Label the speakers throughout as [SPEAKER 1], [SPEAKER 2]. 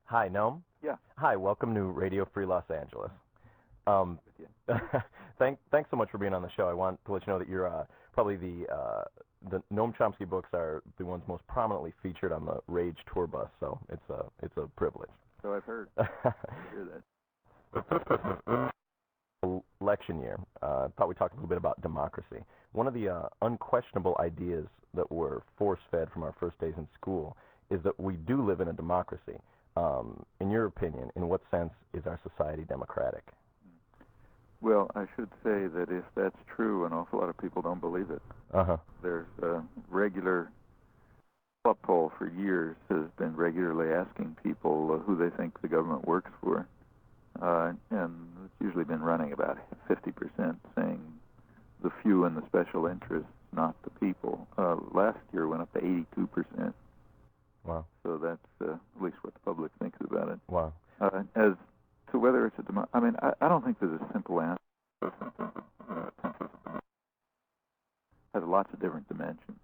[SPEAKER 1] Hi, Noam.
[SPEAKER 2] Yeah.
[SPEAKER 1] Hi, welcome to Radio Free Los Angeles.
[SPEAKER 2] With you.
[SPEAKER 1] Thanks so much for being on the show. I want to let you know that you're probably the Noam Chomsky books are the ones most prominently featured on the Rage tour bus, so it's a privilege.
[SPEAKER 2] So I've heard. I hear that.
[SPEAKER 1] Election year. I thought we'd talk a little bit about democracy. One of the unquestionable ideas that were force-fed from our first days in school is that we do live in a democracy. In your opinion, in what sense is our society democratic?
[SPEAKER 2] Well, I should say that if that's true, an awful lot of people don't believe it. There's a regular poll for years has been regularly asking people who they think the government works for, and it's usually been running about 50%, saying the few and the special interests, not the people. Last year went up to 82%.
[SPEAKER 1] Wow.
[SPEAKER 2] So that's at least what the public thinks about it.
[SPEAKER 1] Wow.
[SPEAKER 2] As to whether it's I don't think there's a simple answer. Has lots of different dimensions.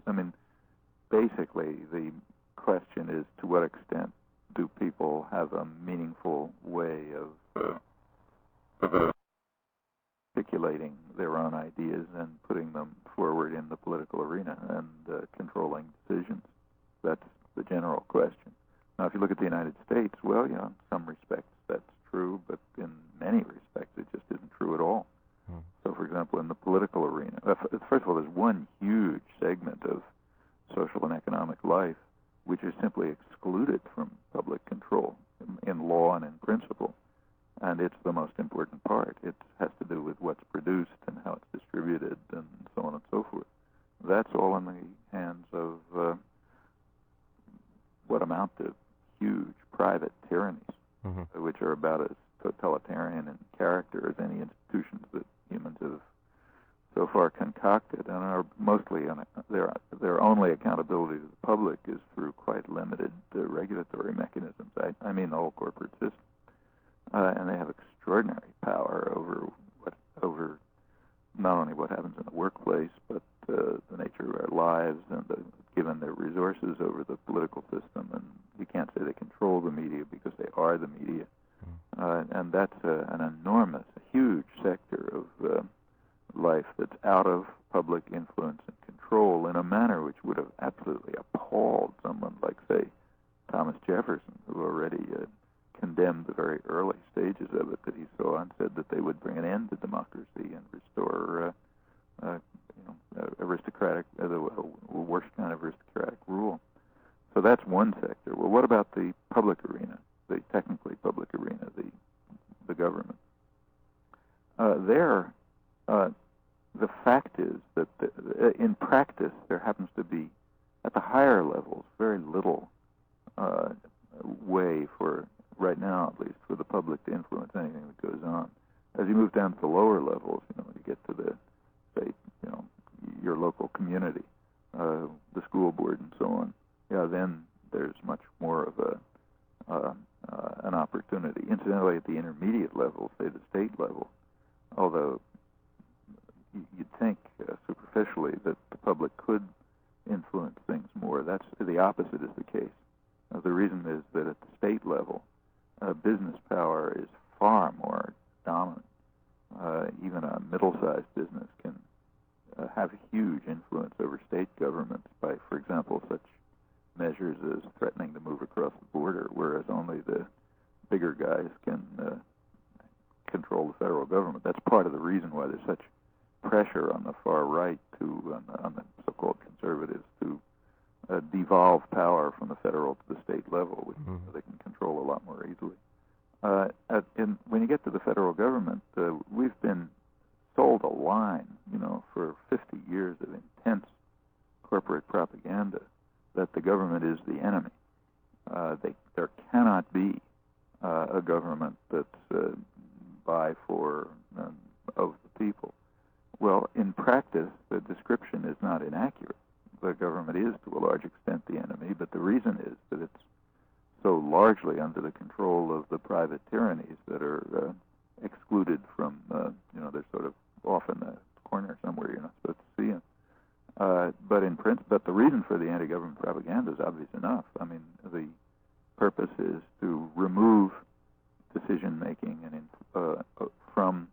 [SPEAKER 2] Basically, the question is to what extent do people have a meaningful way of articulating their own ideas and putting them forward in the political arena and controlling decisions. That's the general question. Now, if you look at the United States, well, in some respects that's true, but in many respects it just isn't true at all. So, for example, in the political arena, first of all, there's one huge segment of social and economic life which is simply excluded from public control in law and in principle, and it's the most important part. It has to do with what's produced and how it's distributed and so on and so forth. That's all in the hands of what amount to huge private tyrannies, which are about as totalitarian in character as any institutions that humans have so far concocted, and are mostly their only accountability to the public is through quite limited regulatory mechanisms. I mean the whole corporate system, and they have extraordinary power over not only what happens in the workplace, but the nature of our lives and given their resources over the political system. And you can't say they control the media because they are the media. And that's an enormous, huge sector of life that's out of public influence and control in a manner which would have absolutely appalled someone like, say, Thomas Jefferson, who already condemned the very early stages of it that he saw and said that they would bring an end to democracy and restore aristocratic, the worst kind of aristocratic rule. So that's one sector. Well, what about the public arena, the technically public arena, the government? The fact is that in practice there happens to be, at the higher levels, very little way for, right now at least, for the public to influence anything that goes on. As you move down to the lower levels, you get to the, say, your local community, the school board and so on, then there's much more of an opportunity. Incidentally, at the intermediate level, say the state level, although you'd think superficially that the public could influence things more, that's the opposite is the case. The reason is that at the state level, business power is far more dominant. Even a middle-sized business can have huge influence over state governments by, for example, such measures as threatening to move across the border, whereas only the bigger guys can control the federal government. That's part of the reason why there's such pressure on the far right on the so-called conservatives to devolve power from the federal to the state level, which they can control a lot more easily. When you get to the federal government, we've been sold a line, for 50 years of intense corporate propaganda that the government is the enemy. There cannot be a government that's by, for, of the people. Well, in practice, the description is not inaccurate. The government is, to a large extent, the enemy, but the reason is that it's so largely under the control of the private tyrannies that are excluded from, they're sort of off in the corner somewhere you're not supposed to see them. But the reason for the anti-government propaganda is obvious enough. The purpose is to remove decision-making from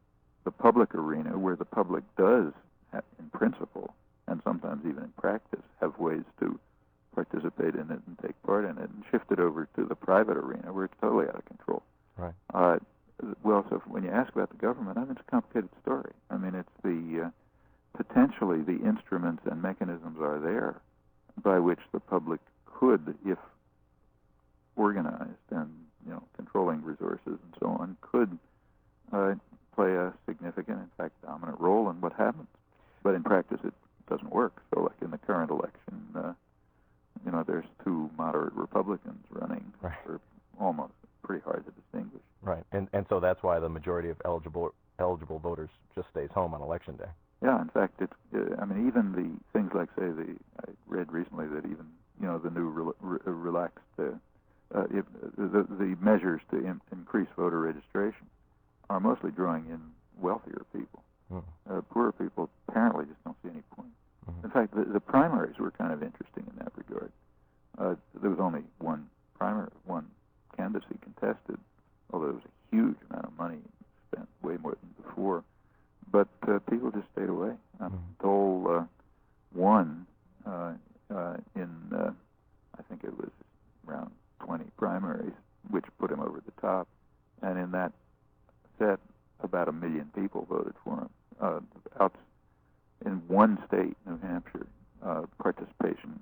[SPEAKER 2] the public arena, where the public does, in principle, and sometimes even in practice, have ways to participate in it and take part in it, and shift it over to the private arena, where it's totally out of control.
[SPEAKER 1] Right.
[SPEAKER 2] Well, so when you ask about the government, I mean, it's a complicated story. I mean, it's potentially the instruments and mechanisms are there by which the public could, if organized and controlling resources and so on, could play a significant, in fact, dominant role in what happens. But in practice, it doesn't work. So, like in the current election, there's two moderate Republicans running
[SPEAKER 1] right.
[SPEAKER 2] for almost pretty hard to distinguish.
[SPEAKER 1] Right, and so that's why the majority of eligible voters just stays home on election day.
[SPEAKER 2] Yeah, in fact, it's. I mean, even the things like, say, I read recently that even the new relaxed the measures to increase voter registration are mostly drawing in wealthier people.
[SPEAKER 1] Mm-hmm.
[SPEAKER 2] Poorer people apparently just don't see any point.
[SPEAKER 1] Mm-hmm.
[SPEAKER 2] In fact, the primaries were kind of interesting in that regard. There was only one candidacy contested, although there was a huge amount of money spent, way more than before. But people just stayed away. Dole won in, I think it was around 20 primaries, which put him over the top. And in that set, about 1 million people voted for him. In one state, New Hampshire, participation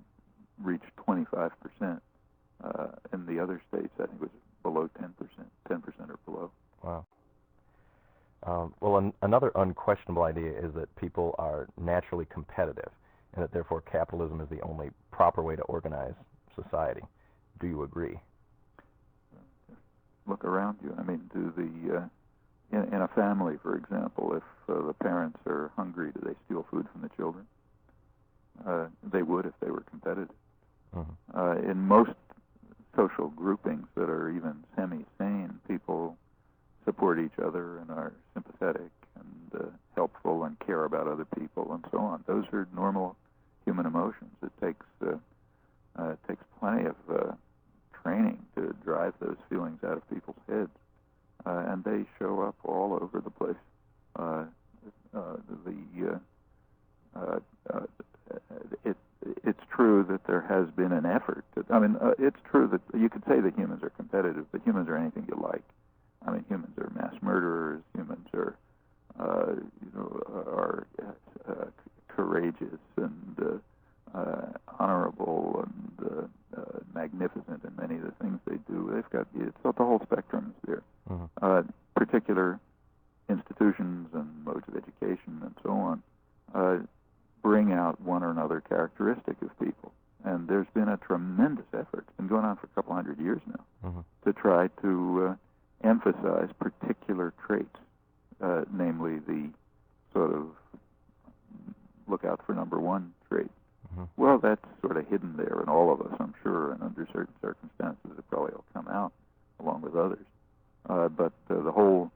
[SPEAKER 2] reached 25%. In the other states, I think it was below 10% or below.
[SPEAKER 1] Wow. Well, another unquestionable idea is that people are naturally competitive, and that therefore capitalism is the only proper way to organize society. Do you agree?
[SPEAKER 2] Look around you. I mean, in a family, for example, if the parents are hungry, do they steal food from the children? They would if they were competitive. Mm-hmm. In most social groupings that are even semi-sane, people support each other and are sympathetic and helpful and care about other people and so on. Those are normal human emotions. It takes plenty of training to drive those feelings out of people's heads, and they show up all over the place. It's true that there has been an effort. It's true that you could say that humans are competitive, but humans are anything you like. I mean, humans are mass murderers. Humans are courageous and honorable and magnificent in many of the things they do. They've got the whole spectrum is there. Mm-hmm. Particular institutions and modes of education and so on bring out one or another characteristic of people. And there's been a tremendous effort, it's been going on for a couple hundred years now, mm-hmm. to try to emphasize particular traits, namely the sort of look out for number one trait. Mm-hmm. Well, that's sort of hidden there in all of us, I'm sure, and under certain circumstances it probably will come out along with others. But the whole,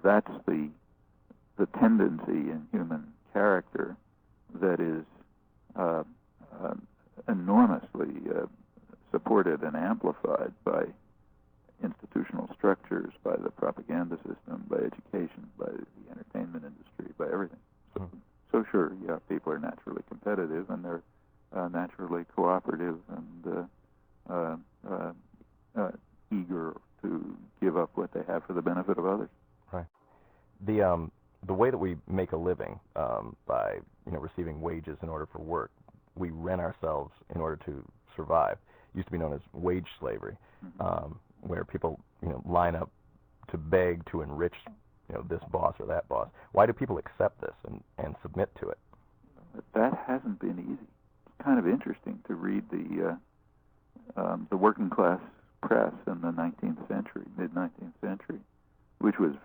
[SPEAKER 2] that's the tendency in human character that is enormously supported and amplified by institutional structures, by the propaganda system, by education, by the entertainment industry, by everything. So sure, yeah, people are naturally competitive, and they're naturally cooperative and eager to give up what they have for the benefit of others.
[SPEAKER 1] Right. The way that we make a living by receiving wages in order for work, we rent ourselves in order to survive. It used to be known as wage slavery, mm-hmm. Where people line up to beg to enrich this boss or that boss. Why do people accept this and submit to it?
[SPEAKER 2] That hasn't been easy. It's kind of interesting to read the working class press in the 19th century, mid-19th century, which was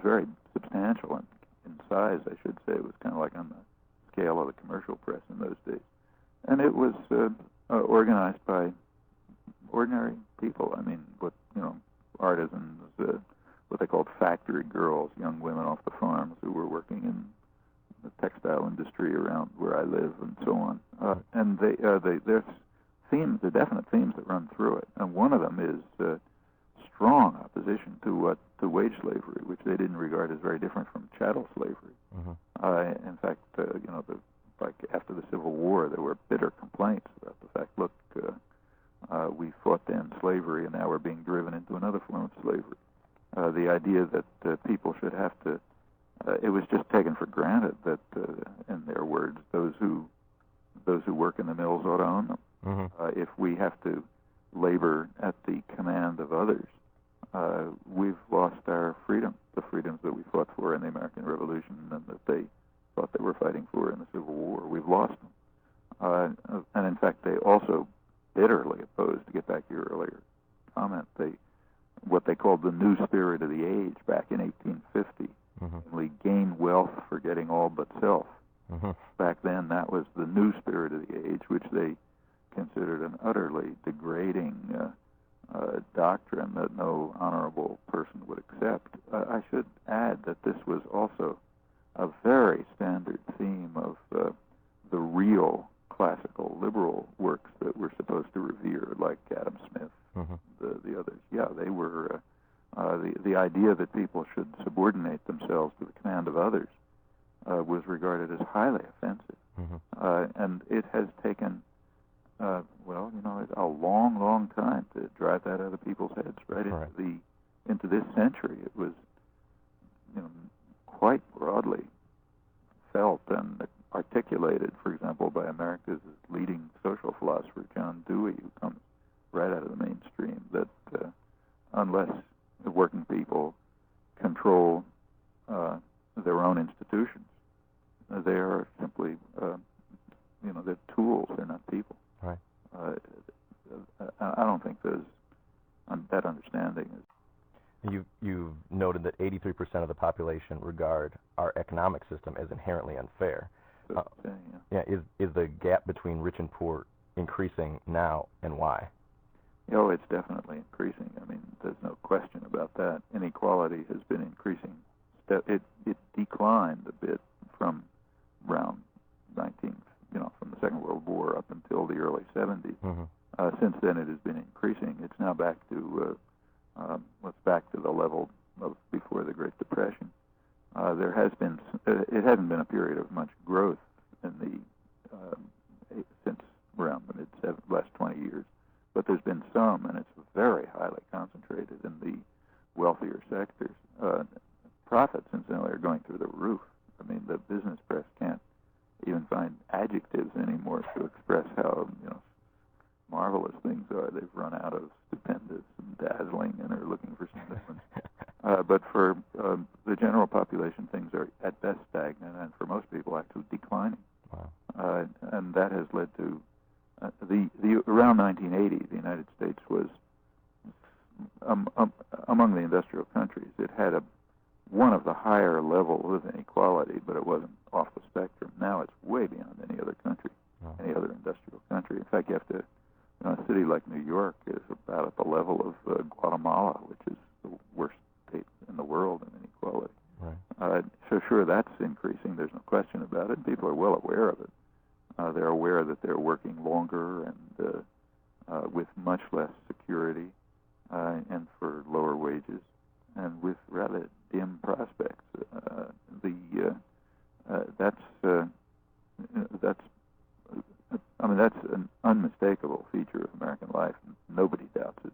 [SPEAKER 2] very substantial in size, I should say. It was kind of like on the scale of the commercial press in those days, and it was organized by ordinary people. I mean, artisans, what they called factory girls, young women off the farms who were working in the textile industry around where I live, and so on. And their themes, the definite themes that run through it, and one of them is strong opposition to wage slavery, which they didn't regard as very different from chattel slavery. In fact, like after the Civil War, there were bitter complaints about the fact, look, we fought to end slavery, and now we're being driven into another form of slavery. The idea that people should have to, it was just taken for granted that, in their words, those who work in the mills ought to own them. If we have to labor at the command of others, we've lost our freedom, the freedoms that we fought for in the American Revolution and that they thought they were fighting for in the Civil War. We've lost them. And in fact, they also bitterly opposed, to get back to your earlier comment, what they called the new spirit of the age back in 1850. We gain wealth for getting all but self. Back then, that was the new spirit of the age, which they considered an utterly degrading doctrine that no honorable person would accept. I should add that this was also a very standard theme of the real classical liberal works that we're supposed to revere, like Adam Smith, the others. Yeah, they were the idea that people should subordinate themselves to the command of others was regarded as highly offensive, and it has taken a long, long time to drive that out of people's heads right. Into this century. It was quite broadly felt and articulated, for example, by America's leading social philosopher, John Dewey, who comes right out of the mainstream, that unless the working people control their own institutions, they are simply, they're tools, they're not people.
[SPEAKER 1] Right.
[SPEAKER 2] I don't think there's that understanding is.
[SPEAKER 1] You've noted that 83% of the population regard our economic system as inherently unfair. Is the gap between rich and poor increasing now, and why?
[SPEAKER 2] Oh, it's definitely increasing. I mean, there's no question about that. Inequality has been increasing. It declined a bit from around from the Second World War up until the early 70s. Since then, it has been increasing. It's now back to the level of before the Great Depression. There has been it hasn't been a period of much growth in since around the last 20 years, but there's been some, and it's very highly concentrated in the wealthier sectors. Profits, incidentally, are going through the roof. I mean, the business press can't even find adjectives anymore to express how marvelous things are. They've run out of stupendous and dazzling and are looking for some different. But for the general population, things are at best stagnant, and for most people, actually declining. Wow. And that has led to around 1980, the United States was among the industrial countries. It had one of the higher levels of inequality, but it wasn't off the spectrum. Now it's way beyond any other country, any other industrial country. In fact, you have to, a city like New York is about at the level of Guatemala, which is the worst state in the world in inequality. Right. So sure, that's increasing. There's no question about it. People are well aware of it. They're aware that they're working longer and with much less security and for lower wages and with rather dim prospects. That's an unmistakable feature of American life. Nobody doubts it.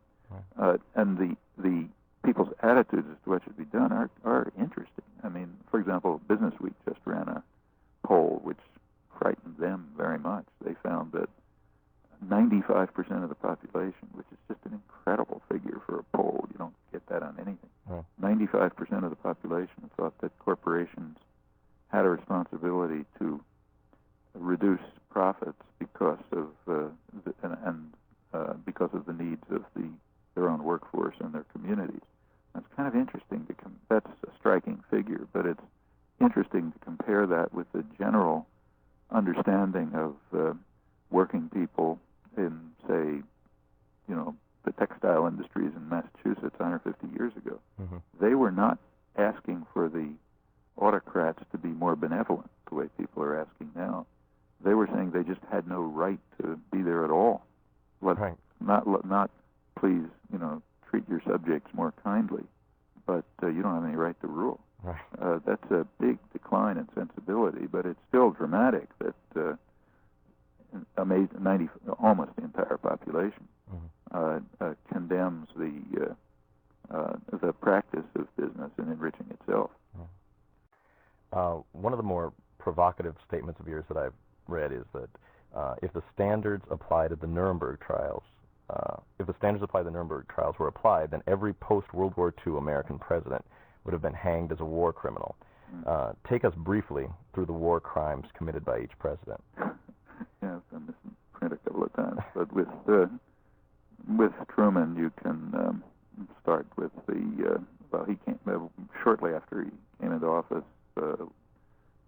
[SPEAKER 2] Right. And the people's attitudes as to what should be done are interesting. I mean, for example, Business Week just ran a poll which frightened them very much. They found that 95% of the population, which is just an incredible figure for a poll, you don't get that on anything. Right. 95% of the population thought that corporations had a responsibility to reduce profits because of because of the needs of their own workforce and their communities. That's kind of interesting. That's a striking figure, but it's interesting to compare that with the general understanding of working people in, say, the textile industries in Massachusetts 150 years ago. Mm-hmm. They were not asking for the autocrats to be more benevolent the way people are asking now. They were saying they just had no right to be there at all. not please, treat your subjects more kindly, but you don't have any right to rule.
[SPEAKER 1] Right.
[SPEAKER 2] That's a big decline in sensibility, but it's still dramatic that almost the entire population condemns the practice of business and enriching itself.
[SPEAKER 1] One of the more provocative statements of yours that I've read is that if the standards apply to the Nuremberg trials, were applied, then every post-World War II American president would have been hanged as a war criminal. Take us briefly through the war crimes committed by each president.
[SPEAKER 2] Yeah, I've done this in print a couple of times, but with Truman, you can start with he came shortly after he came into office.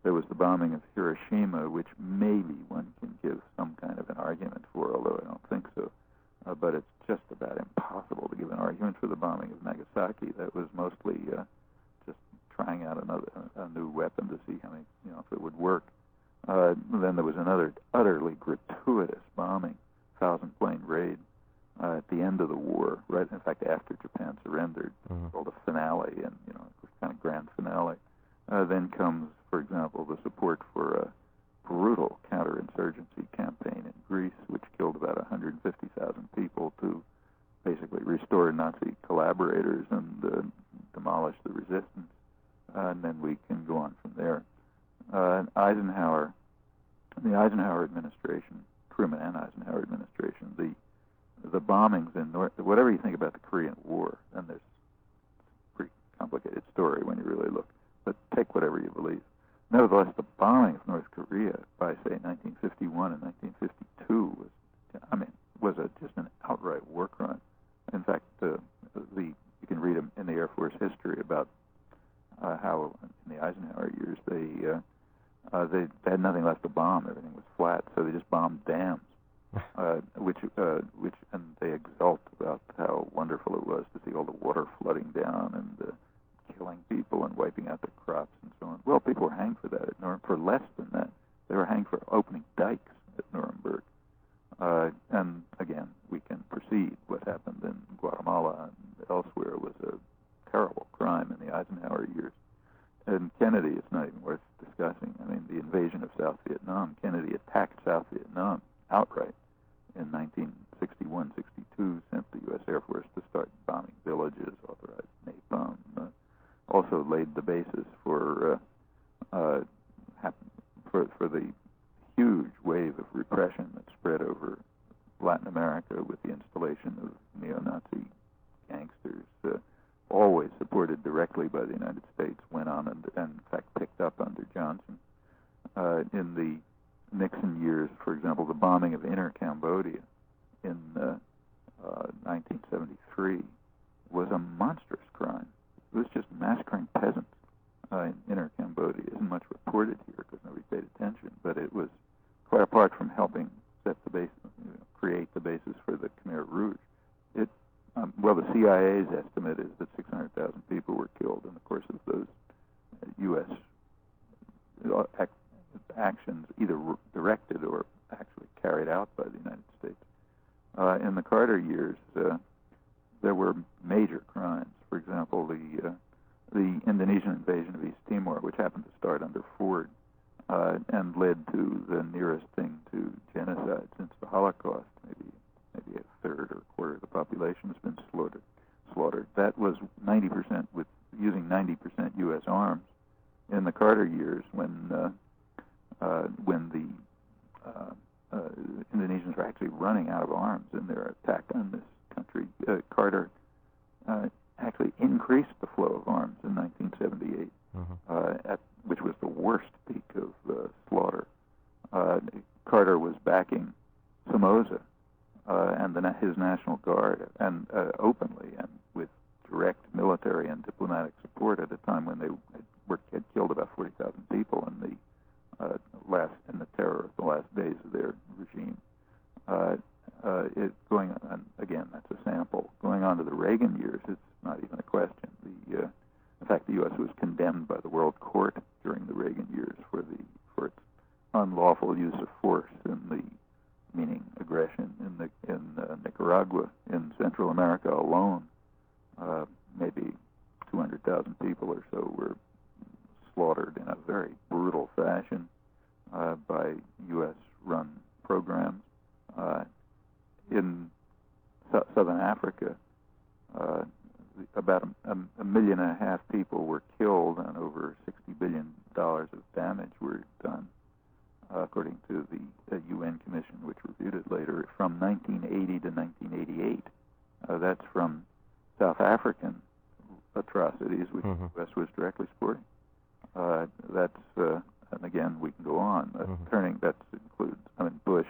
[SPEAKER 2] There was the bombing of Hiroshima, which maybe one can give some kind of an argument for, although I don't think so. But it's just about impossible to give an argument for the bombing of Nagasaki. That was mostly just trying out a new weapon to see how many, if it would work. Then there was another utterly gratuitous bombing, 1,000-plane raid at the end of the war, right? In fact, after Japan surrendered, called a finale, and it was kind of grand finale. Then comes, for example, the support for a brutal counterinsurgency campaign in Greece, which killed about 150,000 people to basically restore Nazi collaborators and demolish the resistance. And then we can go on from there. The Eisenhower administration, Truman and Eisenhower administration, the bombings in whatever you think about the Korean War, and there's a pretty complicated story when you really look, but take whatever you believe. Nevertheless, the bombing of North Korea by, say, 1951 and 1952 was just an outright war crime. In fact, you can read in the Air Force history about how in the Eisenhower years they had nothing left to bomb. Everything was flat, so they just bombed dams, which and they exult about how wonderful it was to see all the water flooding down and killing people and wiping out the crops and so on. Well, people were hanged for that at Nuremberg. For less than that, they were hanged for opening dikes at Nuremberg. And again, we can proceed. What happened in Guatemala and elsewhere was a terrible crime in the Eisenhower years. And Kennedy, it's not even worth discussing. I mean, the invasion of South Vietnam, Kennedy attacked South Vietnam outright in 1961-62, sent the U.S. Air Force to start bombing villages, authorized napalm, also laid the basis for the huge wave of repression that spread over Latin America with the installation of neo-Nazi gangsters, always supported directly by the United States, went on and in fact picked up under Johnson. In the Nixon years, for example, the bombing of Inner Cambodia in 1973 was a monstrous crime. It was just massacring peasants in Inner Cambodia. It isn't much reported here because nobody paid attention, but it was quite apart from helping set the basis, create the basis for the Khmer Rouge. The CIA's estimate is that 600,000 people were killed in the course of those U.S. actions, either directed or actually carried out by the United States. In the Carter years, there were major crimes. For example, the Indonesian invasion of East Timor, which happened to start under Ford and led to the nearest thing to genocide since the Holocaust. Maybe a third or a quarter of the population has been slaughtered. That was 90% using 90% U.S. arms. In the Carter years, when the Indonesians were actually running out of arms in their attack on this country, Carter actually increased the flow of arms in 1978, which was the worst peak of slaughter. Carter was backing Somoza and his National Guard, and openly and with direct military and diplomatic support at a time when they had killed about 40,000 people in the terror of the last days of their regime. Going on again, that's a sample. Going on to the Reagan years, it's not even a question. In fact, the U.S. was condemned by the World Court during the Reagan years for its unlawful use of force meaning aggression in Nicaragua in in Central America alone, maybe 200,000 people or so were slaughtered in a very brutal fashion by U.S.-run programs. In Southern Africa, about a million and a half people were killed and over $60 billion of damage were done, according to the UN Commission, which reviewed it later, from 1980 to 1988. That's from South African atrocities, which the U.S. was directly supporting. And again, we can go on. That includes, Bush,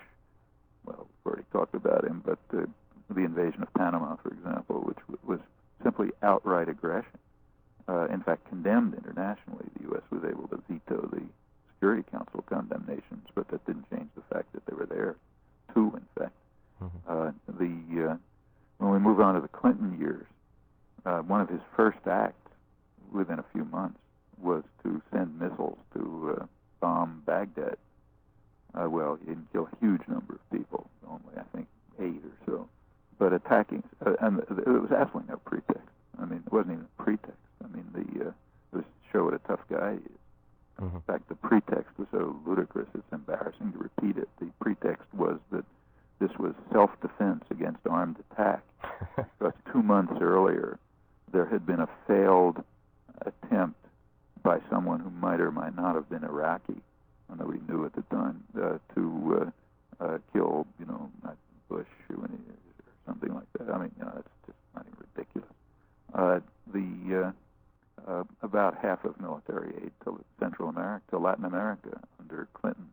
[SPEAKER 2] well, we've already talked about him, but the invasion of Panama, for example, which was simply outright aggression. In fact, condemned internationally. The U.S. was able to veto the Security Council condemnations, but that didn't change the fact that they were there, too, in fact. When we move on to the Clinton years, one of his first acts within a few months was to send missiles to bomb Baghdad. Well, he didn't kill a huge number of people, only, I think, 8 or so. But attacking, and it was absolutely no pretext. It wasn't even a pretext. It was to show what a tough guy he is. In fact, the pretext was so ludicrous, it's embarrassing to repeat it. The pretext was that this was self-defense against armed attack. Because 2 months earlier, there had been a failed attempt by someone who might or might not have been Iraqi, nobody knew at the time, to kill, Bush or something like that. It's just not even ridiculous. About half of military aid to Latin America under Clinton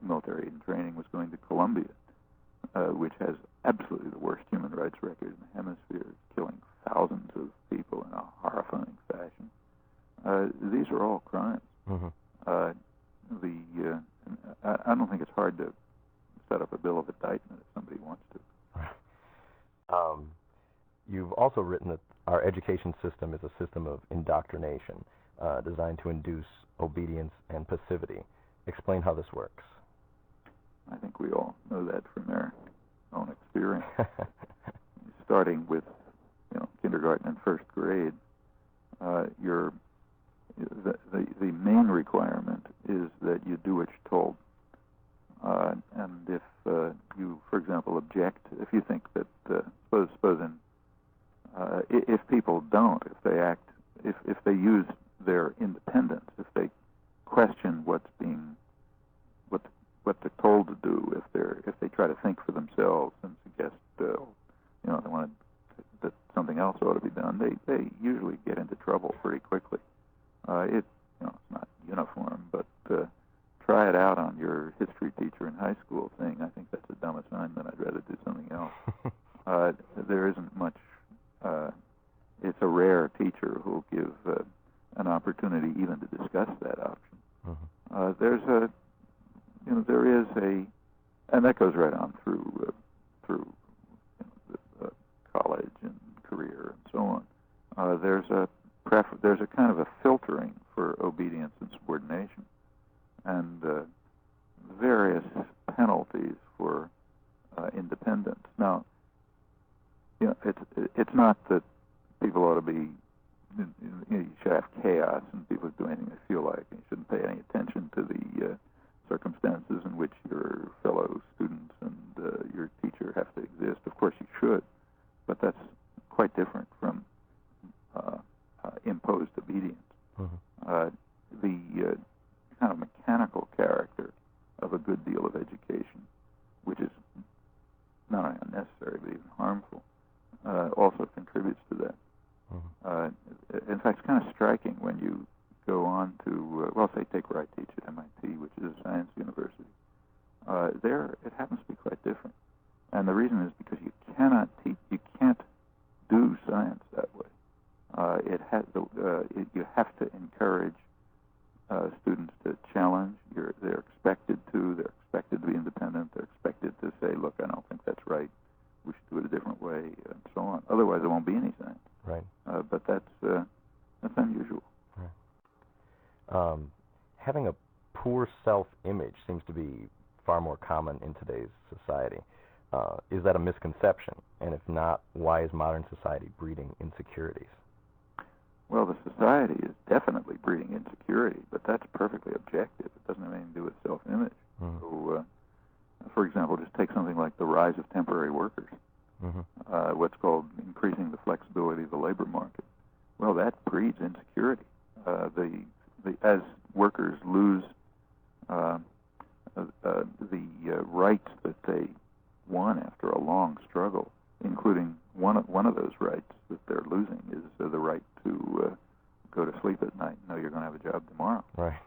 [SPEAKER 2] military aid and training was going to Colombia, which has absolutely the worst human rights record in the hemisphere, killing thousands of people in a horrifying fashion. These are all crimes. I don't think it's hard to set up a bill of indictment if somebody wants to.
[SPEAKER 1] You've also written that our education system is a system of indoctrination designed to induce obedience and passivity. Explain how this works.
[SPEAKER 2] I think we all know that from our own experience. Starting with kindergarten and first grade, the main requirement is that you do what you're told. And if you, for example, object, if you think that, if people don't, if they use their independence, if they question what they're told to do, if they try to think for themselves and suggest, they want that something else ought to be done, they usually get into trouble pretty quickly. It's not uniform, but try it out on your history teacher in high school thing. I think that's a dumb assignment. I'd rather do something else. There isn't much. It's a rare teacher who'll give an opportunity even to discuss that option. There is and that goes right on through college and career and so on. There's a kind of a filtering for obedience and subordination, and various penalties for independence. Now, it's not that people ought to be. You should have chaos and people do anything they feel like. You shouldn't pay any attention to the circumstances in which your fellow students and your teacher have to exist. Of course, you should, but that's quite different from imposed obedience. The kind of mechanical character of a good deal of education, which is not only unnecessary but even harmful, also contributes to that. In fact, it's kind of striking when you go on to, take where I teach at MIT, which is a science university. There, it happens to be quite different. And the reason is because you can't do science that way. You have to encourage students to challenge. They're expected to be independent. They're expected to say, look, I don't think that's right. We should do it a different way, and so on. Otherwise, there won't be any science.
[SPEAKER 1] Right.
[SPEAKER 2] But that's unusual.
[SPEAKER 1] Right. Having a poor self-image seems to be far more common in today's society. is that a misconception? And if not, why is modern society breeding insecurities?
[SPEAKER 2] Well, the society is definitely breeding insecurity, but that's perfectly objective. It doesn't have anything to do with self-image.
[SPEAKER 1] Mm-hmm.
[SPEAKER 2] So, for example, just take something like the rise of temporary workers, what's called increasing the flexibility of the labor market. Well, that breeds insecurity. As workers lose the rights that they won after a long struggle, including one of those rights that they're losing is the right to go to sleep at night and know you're going to have a job tomorrow.
[SPEAKER 1] Right.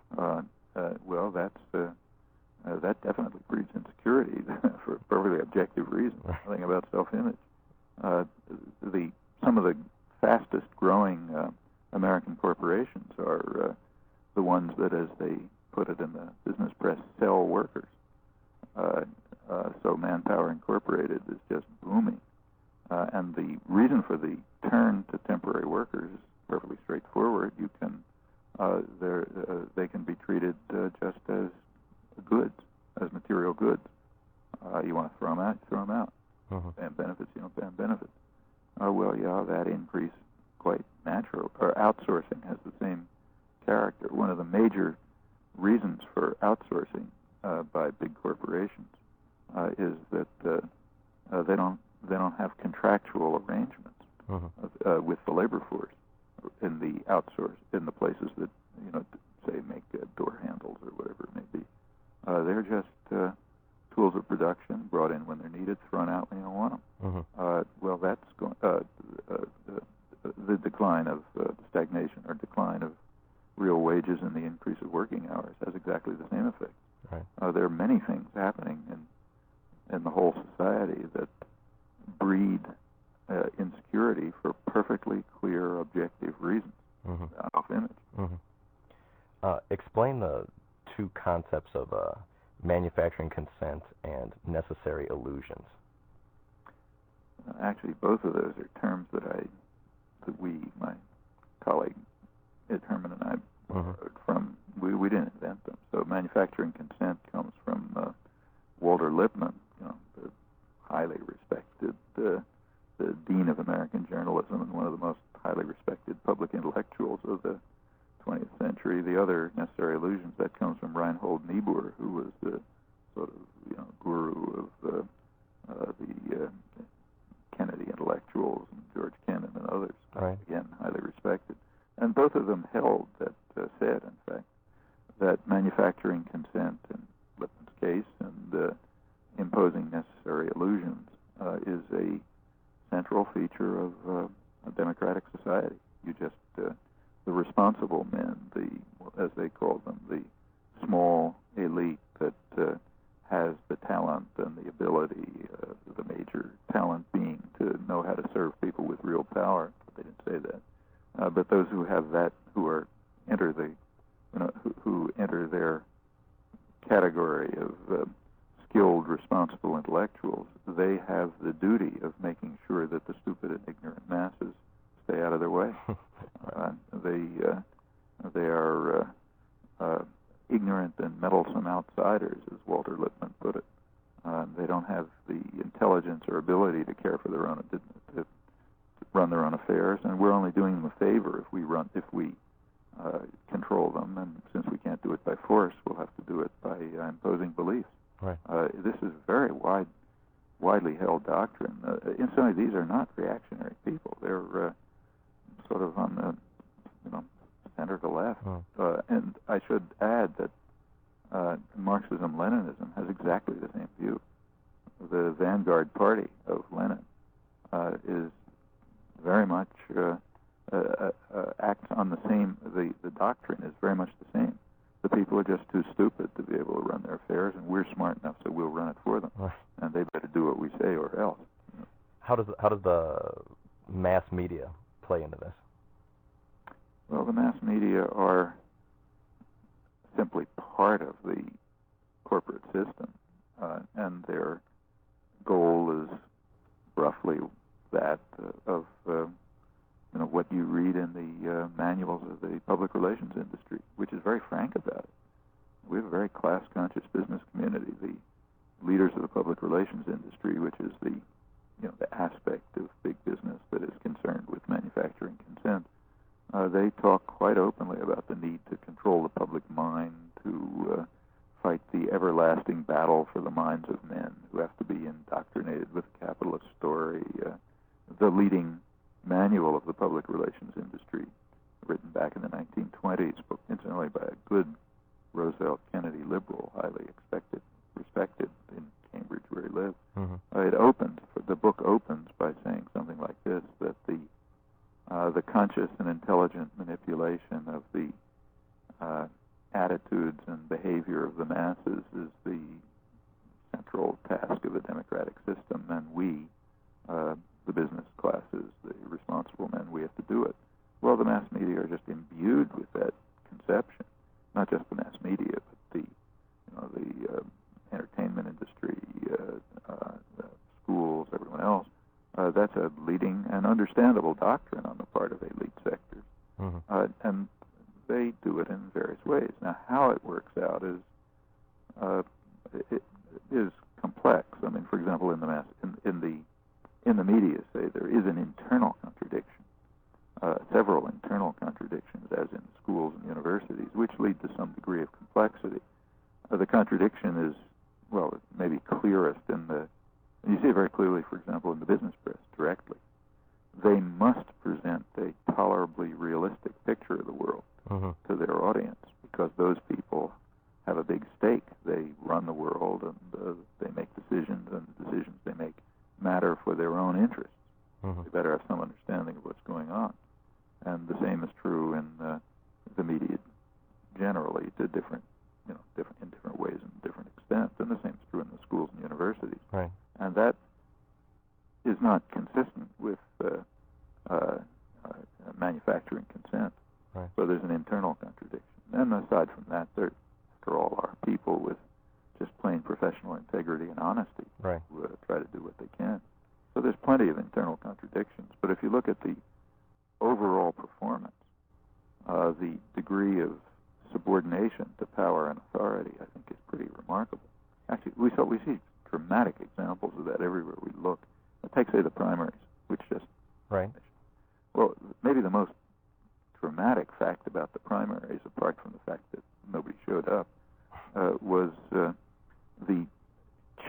[SPEAKER 2] Well, that definitely breeds insecurity for a perfectly objective reason.
[SPEAKER 1] Right.
[SPEAKER 2] Nothing about self-image. Some of the fastest growing American corporations are the ones that, as they put it in the business press, sell workers. So Manpower Incorporated is just booming. And the reason for the turn to temporary workers is perfectly straightforward. They can be treated just as goods, as material goods. You want to throw them out, you throw them out. Pay them benefits, you don't pay them benefits. Well, yeah, that increase quite natural. Or outsourcing has the same character. One of the major reasons for outsourcing by big corporations is that they don't have contractual arrangements with the labor force in the places that say make door handles or whatever it may be. They're just tools of production brought in when they're needed, thrown out when you don't want them. Well, that's the decline of stagnation or decline of real wages and the increase of working hours has exactly the same effect.
[SPEAKER 1] Right.
[SPEAKER 2] There are many things happening in the whole society that breed insecurity for perfectly clear, objective reasons. Self-image.
[SPEAKER 1] Explain the two concepts of manufacturing consent and necessary illusions.
[SPEAKER 2] Actually, both of those are terms that my colleague Ed Herman and I borrowed from. We didn't invent them. So manufacturing consent comes from Walter Lippmann, the highly respected the dean of American journalism and one of the most highly respected public intellectuals of the 20th century. The other necessary illusions, that comes from Reinhold Niebuhr, who was the sort of guru of the Kennedy intellectuals, and George Kennan and others.
[SPEAKER 1] Right.
[SPEAKER 2] Again, highly respected. And both of them held that, said, in fact, that manufacturing consent, in Lippmann's case, and imposing necessary illusions is a central feature of a democratic society. You just, the responsible men, as they call them, the small elite that has the talent and the ability, the major talent being to know how to serve people with real power. They didn't say that. But those who have that, who enter their category of skilled, responsible intellectuals, they have the duty of making sure that the stupid and ignorant masses stay out of their way. They are ignorant and meddlesome outsiders, as Walter Lippmann put it. They don't have the intelligence or ability to care for their own, to run their own affairs, and we're only doing them a favor if we control them. And since we can't do it by force, we'll have to do it by imposing beliefs.
[SPEAKER 1] Right.
[SPEAKER 2] This is very widely held doctrine. Incidentally, these are not reactionary people. They're sort of on the center to left. And I should add that Marxism-Leninism has exactly the same view. The vanguard party of Lenin is very much acts on the same. The doctrine is very much the same. The people are just too stupid to be able to run their affairs, and we're smart enough, so we'll run it for them.
[SPEAKER 1] Right.
[SPEAKER 2] And they better do what we say, or else.
[SPEAKER 1] How does the mass media play into this?
[SPEAKER 2] Well, the mass media are simply part of the corporate system, and their goal is roughly that of what you read in the manuals of the public relations industry, which is very frank about it. We have a very class-conscious business community. leaders of the public relations industry, which is the aspect of big business that is concerned with manufacturing consent, they talk quite openly about the need to control the public mind, to fight the everlasting battle for the minds of men who have to be indoctrinated with a capitalist story. The leading manual of the public relations industry, written back in the 1920s, book incidentally by a good Roosevelt Kennedy liberal, highly respected in Cambridge where he lived. The book opens by saying something like this, that the conscious and intelligent manipulation of the attitudes and behavior of the masses is the central task of a democratic system, and we, the business classes, the responsible men, we have to do it. Well, the mass media are just imbued with that conception. Not just the mass media, but the entertainment industry, the schools, everyone else. That's a leading and understandable doctrine on the part of elite sectors. And they do it in various ways. Now, how it works out is complex. I mean, for example, in the media, say, there is an internal contradiction, several internal contradictions, as in schools and universities, which lead to some degree of complexity. The contradiction is, well, it may be clearest and you see it very clearly, for example, in the business press directly. They must present a tolerably realistic picture of the world to their audience, because those people have a big stake. They run the world, and they make decisions, and the decisions they make matter for their own interests. They better have some understanding of what's going on. And the same is true in the media generally, to different ways and different extents. And the same is true in the schools and universities.
[SPEAKER 1] Right.
[SPEAKER 2] And that is not consistent with manufacturing consent.
[SPEAKER 1] Right.
[SPEAKER 2] So there's an internal contradiction. And aside from that, there, after all, are people with just plain professional integrity and honesty who try to do what they can. So there's plenty of internal contradictions. But if you look at the overall performance, the degree of subordination to power and authority, I think, is pretty remarkable. Actually, we see dramatic examples of that everywhere we look. Take, say, the primaries, which just...
[SPEAKER 1] Right.
[SPEAKER 2] Well, maybe the most dramatic fact about the primaries, apart from the fact that nobody showed up, was the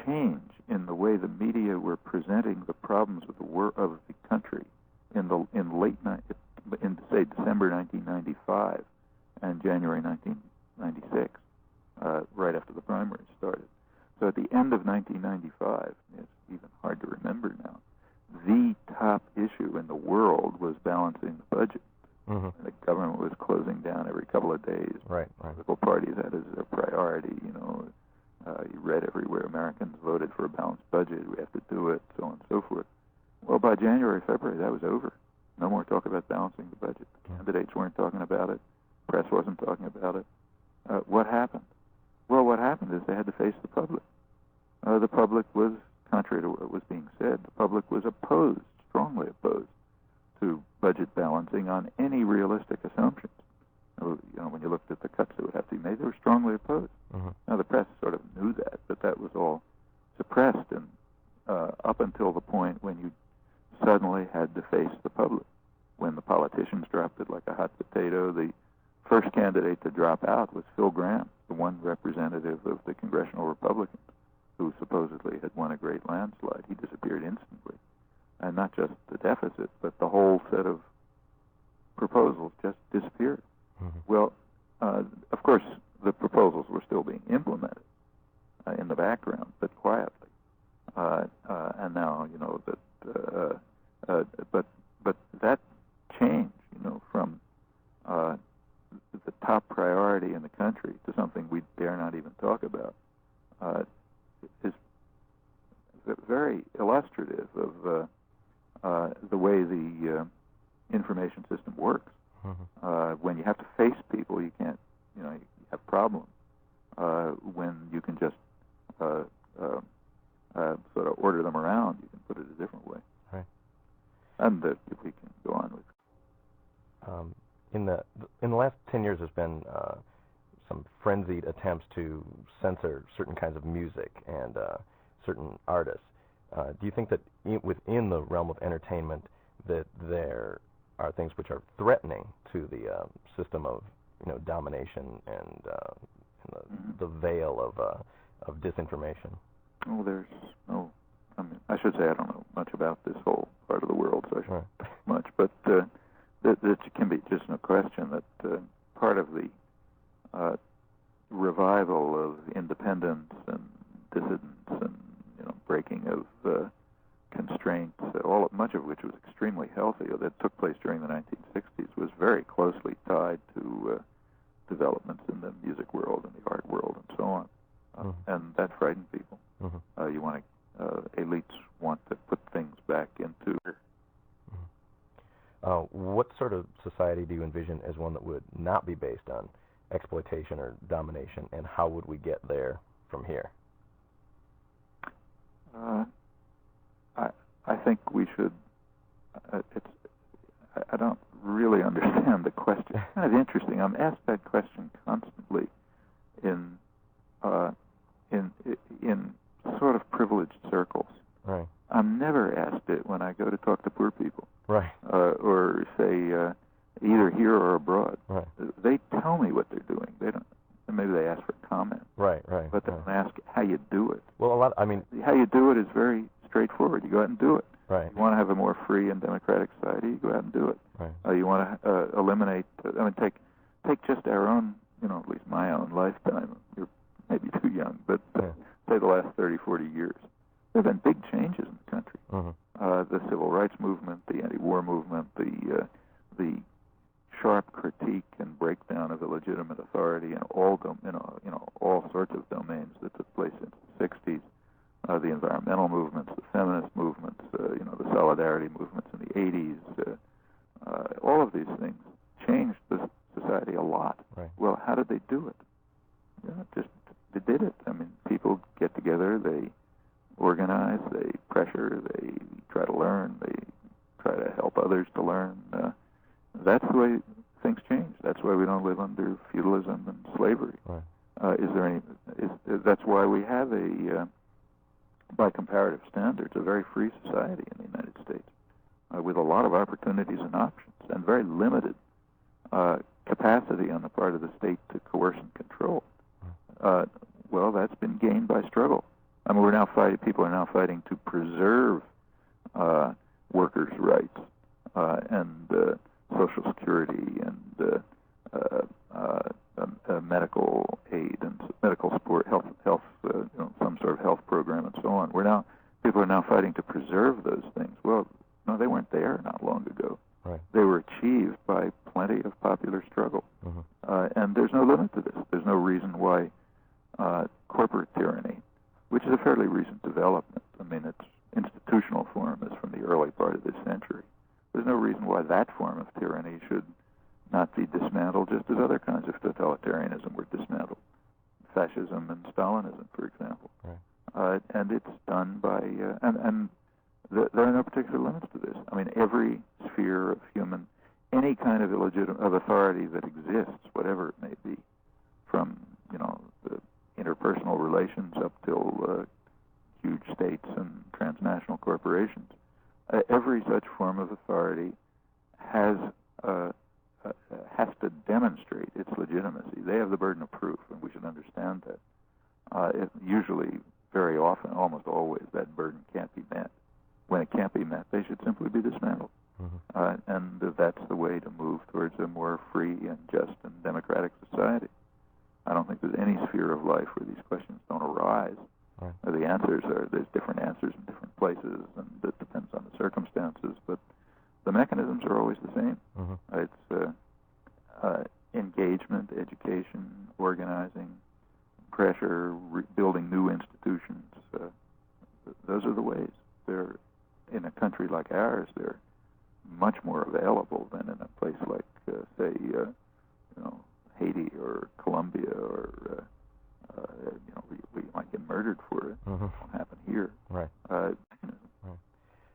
[SPEAKER 2] change in the way the media were presenting the problems of the country in say December 1995 and January 1996, right after the primaries started. So at the end of 1995, it's even hard to remember now, the top issue in the world was balancing the budget. The government was closing down every couple of days.
[SPEAKER 1] Right.
[SPEAKER 2] Political parties had as a priority, you read everywhere, Americans voted for a balanced budget, we have to do it, so on and so forth. Well, by January, February, that was over. No more talk about balancing the budget. The candidates weren't talking about it. Press wasn't talking about it. What happened? Well, what happened is they had to face the public. The public was, contrary to what was being said, the public was opposed, strongly opposed, to budget balancing on any realistic assumptions. When you looked at the cuts that would have to be made, they were strongly opposed. Now, the press sort of knew that, but that was all suppressed, and up until the point when you suddenly had to face the public. When the politicians dropped it like a hot potato, the first candidate to drop out was Phil Gramm, the one representative of the congressional Republicans, who supposedly had won a great landslide. He disappeared instantly. And not just the deficit, but the whole set of proposals just disappeared. Well, of course, the proposals were still being implemented in the background, but quietly. And now, but that change, from the top priority in the country to something we dare not even talk about, is very illustrative of the way the information system works. When you have to face people, you can't, you have problems. When you can just sort of order them around, you can put it a different way.
[SPEAKER 1] Right.
[SPEAKER 2] And if we can go on with.
[SPEAKER 1] In the last 10 years, there's been some frenzied attempts to censor certain kinds of music and certain artists. Do you think that within the realm of entertainment that there are things which are threatening to the system of domination and the veil of disinformation?
[SPEAKER 2] Well, there's no. I mean, I should say I don't know much about this whole part of the world, so I shouldn't say much. But there can be just no question that part of the revival of independence and dissidence and breaking of constraints, much of which was extremely healthy, that took place during the 1960s, was very closely tied to developments in the music world and the art world and so on, and that frightened people. Elites want to put things back into.
[SPEAKER 1] What sort of society do you envision as one that would not be based on exploitation or domination, and how would we get there from here?
[SPEAKER 2] I think we should. I don't really understand the question. It's kind of interesting. I'm asked that question constantly in sort of privileged circles.
[SPEAKER 1] Right.
[SPEAKER 2] I'm never asked it when I go to talk to poor people.
[SPEAKER 1] Right.
[SPEAKER 2] Or say either here or abroad.
[SPEAKER 1] Right.
[SPEAKER 2] They tell me what they're doing. They don't. Maybe they ask for comment.
[SPEAKER 1] Right.
[SPEAKER 2] But they don't ask how you do it.
[SPEAKER 1] Well,
[SPEAKER 2] how you do it is very straightforward. You go out and do it.
[SPEAKER 1] Right.
[SPEAKER 2] You want to have a more free and democratic society, you go out and do it.
[SPEAKER 1] Right.
[SPEAKER 2] You want to eliminate. Take just our own. At least my own lifetime. You're maybe too young, but say the last 30, 40 years. There have been big changes in the country. The civil rights movement, the anti-war movement, the sharp critique and breakdown of illegitimate authority in all sorts of domains that took place in the 60s. The environmental movements, the feminist movements, the solidarity movements in the 80s. All of these things changed the society a lot.
[SPEAKER 1] Right.
[SPEAKER 2] Well, how did they do it? They did it. People get together, they organize, they pressure, they try to learn, they try to help others to learn. That's the way things change. That's why we don't live under feudalism and slavery.
[SPEAKER 1] Right.
[SPEAKER 2] That's why we have by comparative standards, a very free society in the United States, with a lot of opportunities and options, and very limited capacity on the part of the state to coerce and control. Well, that's been gained by struggle. People are now fighting to preserve workers' rights and Social Security and medical aid and medical support, health, some sort of health program and so on. People are now fighting to preserve those things. Well, no, they weren't there not long ago.
[SPEAKER 1] Right.
[SPEAKER 2] They were achieved by plenty of popular struggle. And there's no limit to this. There's no reason why corporate tyranny, which is a fairly recent development, its institutional form is from the early part of this century. There's no reason why that form of tyranny should not be dismantled, just as other kinds of totalitarianism were dismantled. Fascism and Stalinism, for example.
[SPEAKER 1] Right.
[SPEAKER 2] And it's done by, and there are no particular limits to this. Every sphere of any kind of authority that exists, whatever it may be, from, the interpersonal relations up till huge states and transnational corporations, every such form of authority has to demonstrate its legitimacy. They have the burden of proof, and we should understand that. Usually, very often, almost always, that burden can't be met. When it can't be met, they should simply be dismantled. And that's the way to move towards a more free and just and democratic society. I don't think there's any sphere of life where these questions don't arise.
[SPEAKER 1] Right.
[SPEAKER 2] There's different answers in different places, and it depends on the circumstances, but the mechanisms are always the same. It's engagement, education, organizing, pressure, building new institutions. Those are the ways. They're, in a country like ours, they're much more available than in a place like, say, Haiti or Colombia, or we might get murdered for it. It won't happen here.
[SPEAKER 1] Right.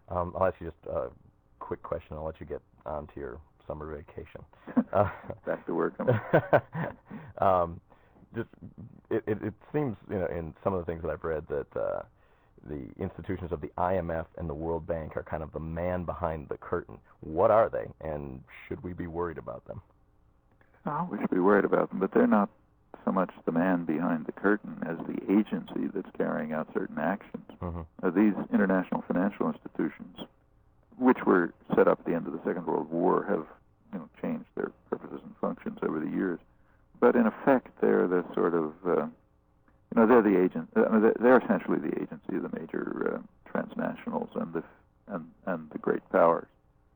[SPEAKER 1] I'll ask you just a quick question. I'll let you get on to your summer vacation.
[SPEAKER 2] Back to work.
[SPEAKER 1] just it seems, in some of the things that I've read that the institutions of the IMF and the World Bank are kind of the man behind the curtain. What are they, and should we be worried about them?
[SPEAKER 2] No, we should be worried about them, but they're not so much the man behind the curtain as the agency that's carrying out certain actions.
[SPEAKER 1] Mm-hmm.
[SPEAKER 2] These international financial institutions, which were set up at the end of the Second World War, have changed their purposes and functions over the years. But in effect, they're the sort of they're the agent. They're essentially the agency of the major transnationals and the great powers.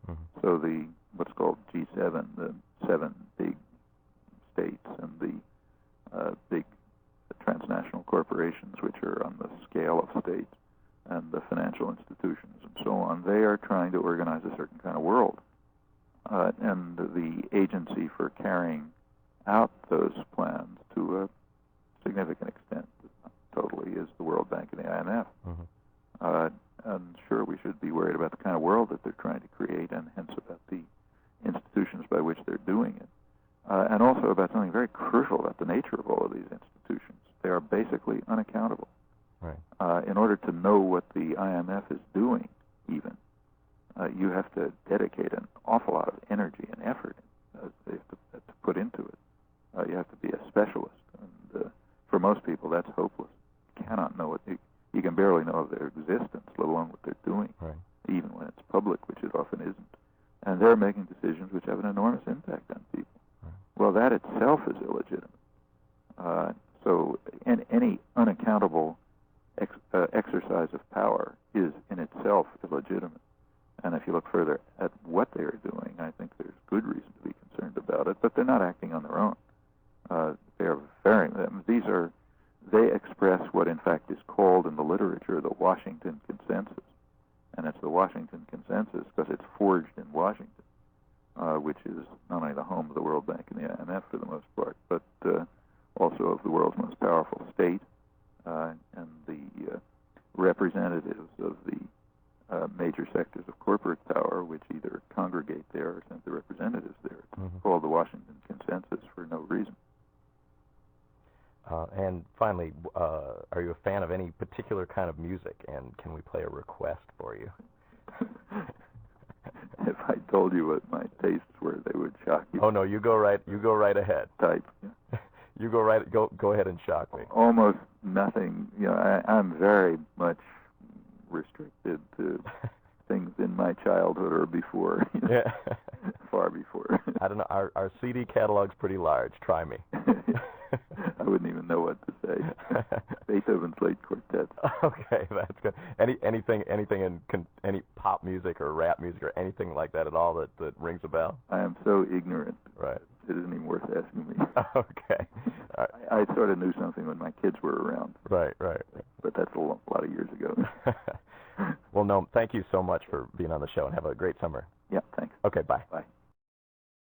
[SPEAKER 1] Mm-hmm.
[SPEAKER 2] So the what's called G7, the 7 big states, and the big transnational corporations, which are on the scale of states, and the financial institutions and so on, they are trying to organize a certain kind of world. And the agency for carrying out those plans to a significant extent, totally, is the World Bank and the IMF.
[SPEAKER 1] Mm-hmm.
[SPEAKER 2] And sure, we should be worried about the kind of world that they're trying to create, and hence about the institutions by which they're doing it. And also about something very crucial about the nature of all of these institutions. They are basically unaccountable.
[SPEAKER 1] Right.
[SPEAKER 2] In order to know what the IMF is doing, even, you have to dedicate an awful lot of energy and effort they have to put into it. You have to be a specialist, and for most people, that's hopeless. You cannot know it. You can barely know of their existence, let alone what they're doing,
[SPEAKER 1] right,
[SPEAKER 2] even when it's public, which it often isn't. And they're making decisions which have an enormous impact on people.
[SPEAKER 1] right.
[SPEAKER 2] Well, that itself is illegitimate. So any unaccountable exercise of power is in itself illegitimate. And if you look further at what they are doing, I think there's good reason to be concerned about it, but they're not acting on their own. They express what in fact is called in the literature the Washington Consensus. And it's the Washington Consensus because it's forged in Washington, which is not only the home of the World Bank and the IMF for the most part, but also of the world's most powerful state, and the representatives of the major sectors of corporate power, which either congregate there or send their representatives there. It's
[SPEAKER 1] Mm-hmm.
[SPEAKER 2] called the Washington Consensus for no reason.
[SPEAKER 1] And finally, are you a fan of any particular kind of music, and can we play a request for you?
[SPEAKER 2] If I told you what my tastes were, they would shock you.
[SPEAKER 1] Oh no, you go right ahead.
[SPEAKER 2] Type.
[SPEAKER 1] You go ahead and shock me.
[SPEAKER 2] Almost nothing. I'm very much restricted to things in my childhood or before.
[SPEAKER 1] Yeah.
[SPEAKER 2] Far before.
[SPEAKER 1] I don't know. Our CD catalog's pretty large. Try me.
[SPEAKER 2] I wouldn't even know what to say. Beethoven's late quartets.
[SPEAKER 1] Okay, that's good. Anything in any pop music or rap music or anything like that at all that rings a bell?
[SPEAKER 2] I am so ignorant.
[SPEAKER 1] Right.
[SPEAKER 2] It isn't even worth asking me.
[SPEAKER 1] Okay.
[SPEAKER 2] I sort of knew something when my kids were around.
[SPEAKER 1] Right.
[SPEAKER 2] But that's a lot of years ago.
[SPEAKER 1] Well, Noam, thank you so much for being on the show, and have a great summer.
[SPEAKER 2] Yeah, thanks.
[SPEAKER 1] Okay, bye.
[SPEAKER 2] Bye.